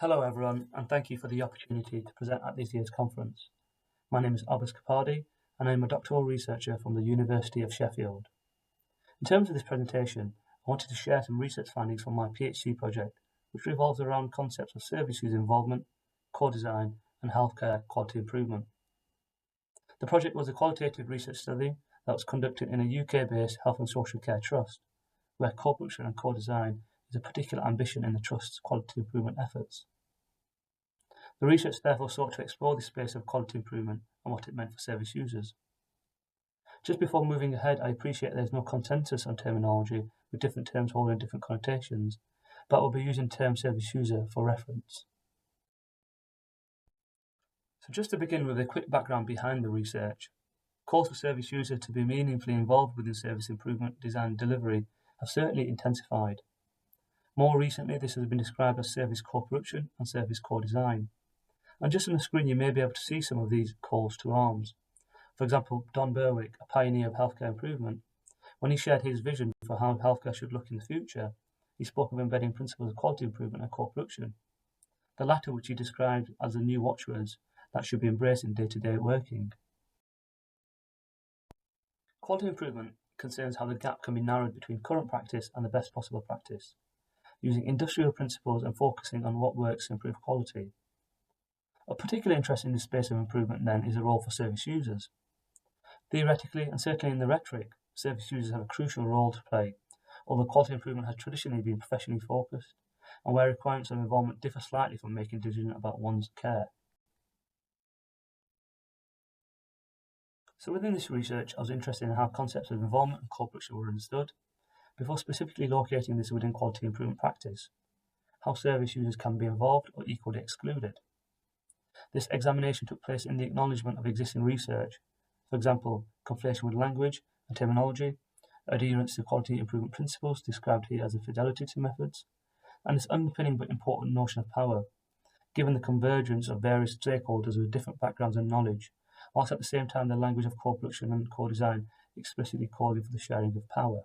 Hello everyone, and thank you for the opportunity to present at this year's conference. My name is Arbaz Kapadi, and I am a doctoral researcher from the University of Sheffield. In terms of this presentation, I wanted to share some research findings from my PhD project, which revolves around concepts of service user involvement, co-design, and healthcare quality improvement. The project was a qualitative research study that was conducted in a UK-based health and social care trust, where co-production and co-design is a particular ambition in the trust's quality improvement efforts. The research therefore sought to explore the space of quality improvement and what it meant for service users. Just before moving ahead, I appreciate there is no consensus on terminology, with different terms holding different connotations, but I will be using the term service user for reference. So just to begin with a quick background behind the research, calls for service user to be meaningfully involved within service improvement, design and delivery have certainly intensified. More recently, this has been described as service co-production and service co-design. And just on the screen, you may be able to see some of these calls to arms. For example, Don Berwick, a pioneer of healthcare improvement, when he shared his vision for how healthcare should look in the future, he spoke of embedding principles of quality improvement and co-production, the latter which he described as the new watchwords that should be embraced in day-to-day working. Quality improvement concerns how the gap can be narrowed between current practice and the best possible practice, using industrial principles and focusing on what works to improve quality. Of particular interest in this space of improvement, then, is the role for service users. Theoretically, and certainly in the rhetoric, service users have a crucial role to play, although quality improvement has traditionally been professionally focused, and where requirements of involvement differ slightly from making decisions about one's care. So within this research, I was interested in how concepts of involvement and co-production were understood, before specifically locating this within quality improvement practice, how service users can be involved or equally excluded. This examination took place in the acknowledgement of existing research, for example, conflation with language and terminology, adherence to quality improvement principles described here as a fidelity to methods, and this underpinning but important notion of power, given the convergence of various stakeholders with different backgrounds and knowledge, whilst at the same time the language of co-production and co-design explicitly calling for the sharing of power.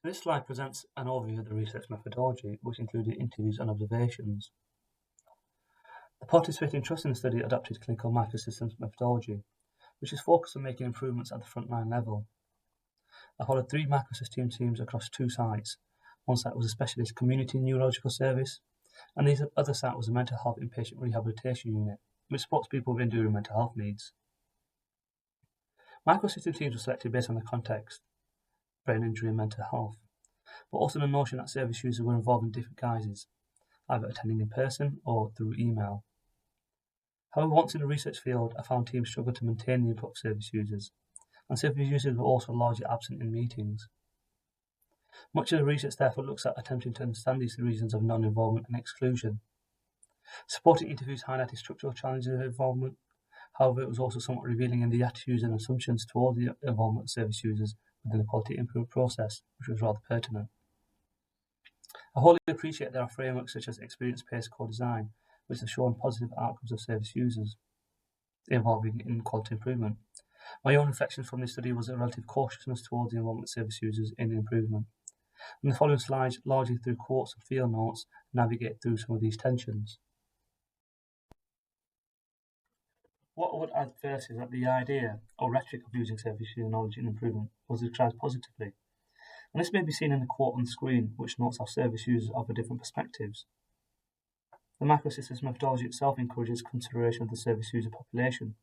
This slide presents an overview of the research methodology, which included interviews and observations. The participating trust in the study adopted clinical microsystems methodology, which is focused on making improvements at the frontline level. I followed 3 microsystem teams across 2 sites. One site was a specialist community neurological service, and the other site was a mental health inpatient rehabilitation unit, which supports people with enduring mental health needs. Microsystem teams were selected based on the context, brain injury and mental health, but also the notion that service users were involved in different guises, either attending in person or through email. However, once in the research field, I found teams struggled to maintain the input of service users, and service users were also largely absent in meetings. Much of the research therefore looks at attempting to understand these reasons of non-involvement and exclusion. Supporting interviews highlighted structural challenges of involvement. However, it was also somewhat revealing in the attitudes and assumptions toward the involvement of service users within the quality improvement process, which was rather pertinent. I wholly appreciate there are frameworks such as experience-based co-design, which have shown positive outcomes of service users involving in quality improvement. My own reflections from this study was a relative cautiousness towards the involvement of service users in improvement. And the following slides, largely through quotes and field notes, navigate through some of these tensions. What I would add first is that the idea or rhetoric of using service user knowledge in improvement was described positively. And this may be seen in the quote on the screen, which notes how service users offer different perspectives. The microsystems methodology itself encourages consideration of the service user population,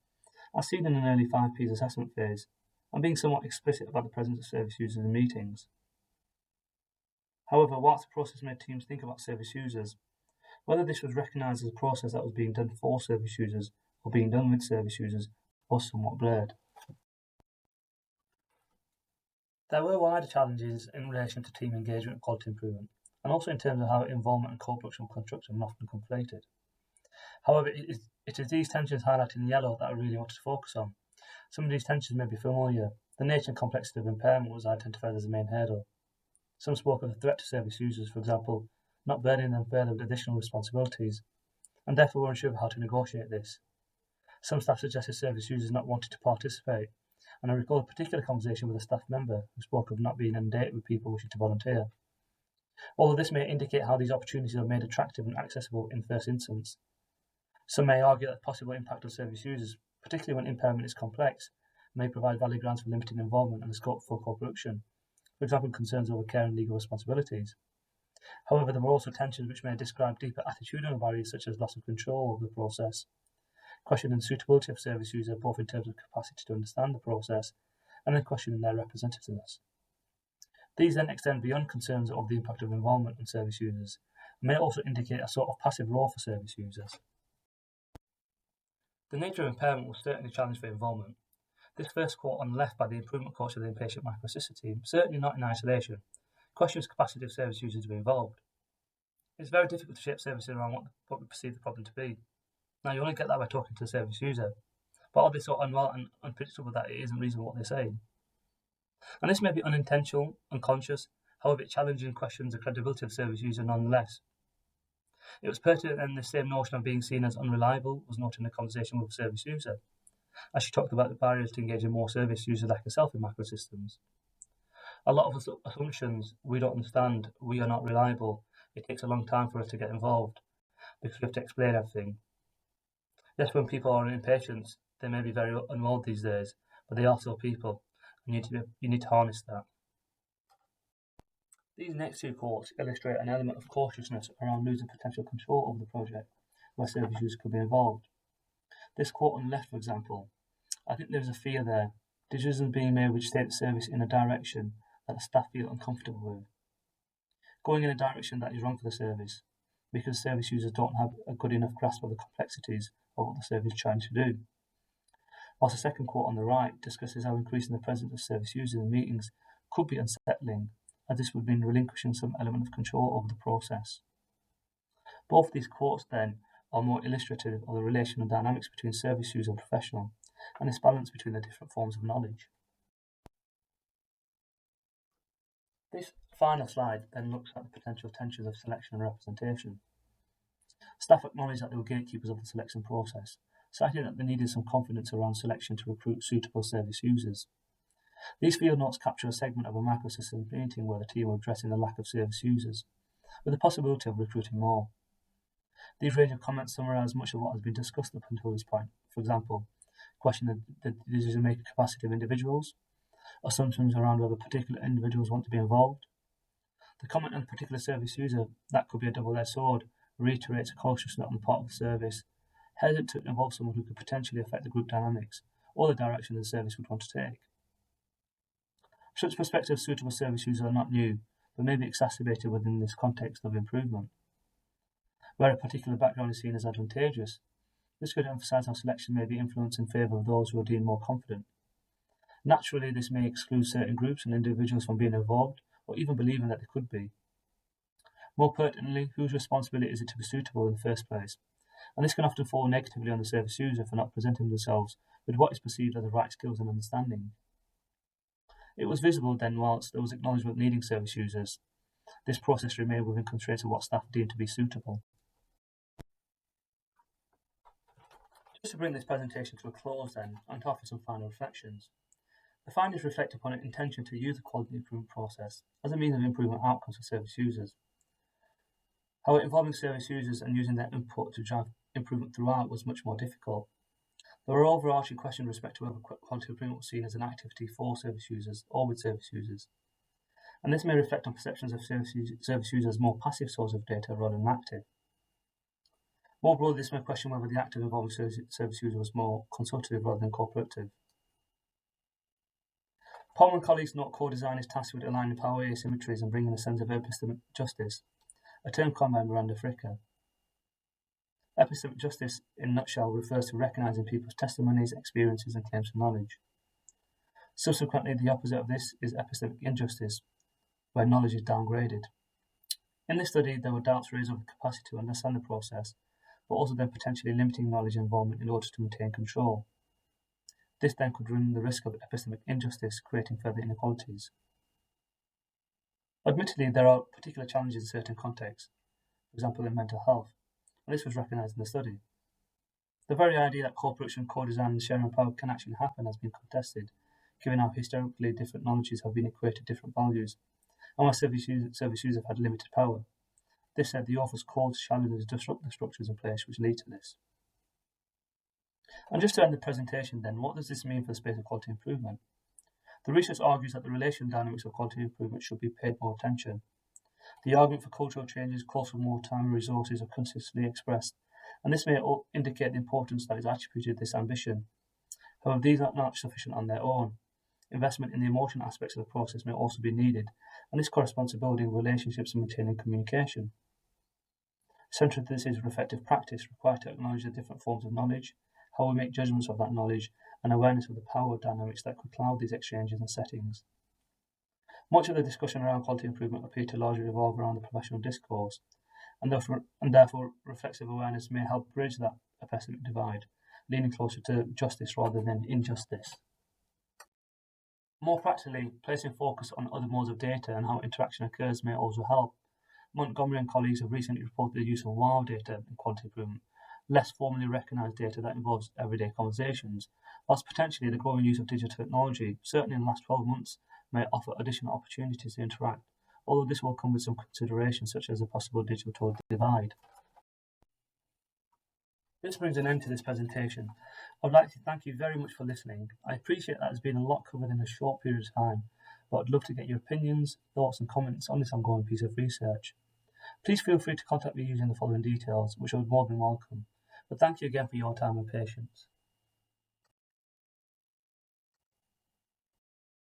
as seen in an early 5Ps assessment phase, and being somewhat explicit about the presence of service users in meetings. However, whilst the process made teams think about service users, whether this was recognised as a process that was being done for service users or being done with service users was somewhat blurred. There were wider challenges in relation to team engagement and quality improvement, and also in terms of how involvement and co-production construction are often conflated. However, it is these tensions highlighted in yellow that I really wanted to focus on. Some of these tensions may be familiar. The nature and complexity of impairment was identified as the main hurdle. Some spoke of the threat to service users, for example, not burdening them further with additional responsibilities, and therefore were unsure of how to negotiate this. Some staff suggested service users not wanting to participate, and I recall a particular conversation with a staff member who spoke of not being inundated with people wishing to volunteer. Although this may indicate how these opportunities are made attractive and accessible in the first instance. Some may argue that the possible impact of service users, particularly when impairment is complex, may provide valid grounds for limited involvement and the scope for co-production, for example concerns over care and legal responsibilities. However, there are also tensions which may describe deeper attitudinal barriers such as loss of control over the process, questioning the suitability of service users both in terms of capacity to understand the process and then questioning their representativeness. These then extend beyond concerns of the impact of involvement on service users and may also indicate a sort of passive role for service users. The nature of impairment was certainly a challenge for involvement. This first quote on the left by the improvement coach of the inpatient microsystem team, certainly not in isolation, questions capacity of service users to be involved. It's very difficult to shape services around what we perceive the problem to be. Now, you only get that by talking to the service user, but are they so unwell and unpredictable that it isn't reasonable what they say? And this may be unintentional, unconscious, however, it challenges and questions the credibility of service user nonetheless. It was pertinent then the same notion of being seen as unreliable was noted in the conversation with a service user, as she talked about the barriers to engaging more service users like herself in macrosystems. A lot of assumptions, we don't understand, we are not reliable, it takes a long time for us to get involved, because we have to explain everything. Yes, when people are in impatience, they may be very unwell these days, but they are still people, and you need to harness that. These next two quotes illustrate an element of cautiousness around losing potential control over the project, where service users could be involved. This quote on the left, for example, I think there is a fear there, decisions being made which take the service in a direction that the staff feel uncomfortable with. Going in a direction that is wrong for the service, because service users don't have a good enough grasp of the complexities of what the service is trying to do. Whilst the second quote on the right discusses how increasing the presence of service users in meetings could be unsettling, as this would mean relinquishing some element of control over the process. Both these quotes then are more illustrative of the relational dynamics between service user and professional, and this balance between the different forms of knowledge. This final slide then looks at the potential tensions of selection and representation. Staff acknowledged that they were gatekeepers of the selection process, citing that they needed some confidence around selection to recruit suitable service users. These field notes capture a segment of a microsystem meeting where the team were addressing the lack of service users, with the possibility of recruiting more. These range of comments summarise much of what has been discussed up until this point. For example, questioning the decision-making capacity of individuals, assumptions around whether particular individuals want to be involved. The comment on a particular service user, that could be a double-edged sword, reiterates a cautiousness on the part of the service, hesitant to involve someone who could potentially affect the group dynamics or the direction the service would want to take. Such perspectives of suitable service users are not new, but may be exacerbated within this context of improvement. Where a particular background is seen as advantageous, this could emphasise how selection may be influenced in favour of those who are deemed more confident. Naturally, this may exclude certain groups and individuals from being involved, or even believing that they could be. More pertinently, whose responsibility is it to be suitable in the first place? And this can often fall negatively on the service user for not presenting themselves with what is perceived as the right skills and understanding. It was visible then, whilst there was acknowledgement needing service users, this process remained within constraints of what staff deemed to be suitable. Just to bring this presentation to a close then, and to offer some final reflections. The findings reflect upon an intention to use the quality improvement process as a means of improving outcomes for service users. However, involving service users and using their input to drive improvement throughout was much more difficult. There were overarching questions with respect to whether quality improvement was seen as an activity for service users or with service users. And this may reflect on perceptions of service users as more passive source of data rather than active. More broadly, this may question whether the active involving service user was more consultative rather than cooperative. Palmer and colleagues note co-design is tasked with aligning power asymmetries and bringing a sense of epistemic justice, a term coined by Miranda Fricker. Epistemic justice, in a nutshell, refers to recognising people's testimonies, experiences, and claims for knowledge. Subsequently, the opposite of this is epistemic injustice, where knowledge is downgraded. In this study, there were doubts raised over the capacity to understand the process, but also then potentially limiting knowledge involvement in order to maintain control. This then could run the risk of epistemic injustice, creating further inequalities. Admittedly, there are particular challenges in certain contexts, for example in mental health, and this was recognised in the study. The very idea that co-production, co-design and sharing of power can actually happen has been contested, given how historically different knowledges have been equated to different values, and where service users have had limited power. This said, the authors called challenges disrupt the structures in place which lead to this. And just to end the presentation then, what does this mean for the space of quality improvement? The research argues that the relation dynamics of quality improvement should be paid more attention. The argument for cultural changes calls for more time and resources are consistently expressed, and this may indicate the importance that is attributed to this ambition. However, these are not sufficient on their own. Investment in the emotion aspects of the process may also be needed, and this corresponds to building relationships and maintaining communication. Central to this is reflective practice, required to acknowledge the different forms of knowledge, how we make judgments of that knowledge, and awareness of the power dynamics that could cloud these exchanges and settings. Much of the discussion around quality improvement appears to largely revolve around the professional discourse, and therefore reflexive awareness may help bridge that epistemic divide, leaning closer to justice rather than injustice. More practically, placing focus on other modes of data and how interaction occurs may also help. Montgomery and colleagues have recently reported the use of WOW data in quality improvement, less formally recognised data that involves everyday conversations, whilst potentially the growing use of digital technology, certainly in the last 12 months, may offer additional opportunities to interact, although this will come with some considerations such as a possible digital divide. This brings an end to this presentation. I would like to thank you very much for listening. I appreciate that there's been a lot covered in a short period of time, but I'd love to get your opinions, thoughts and comments on this ongoing piece of research. Please feel free to contact me using the following details, which I would more than welcome. But thank you again for your time and patience.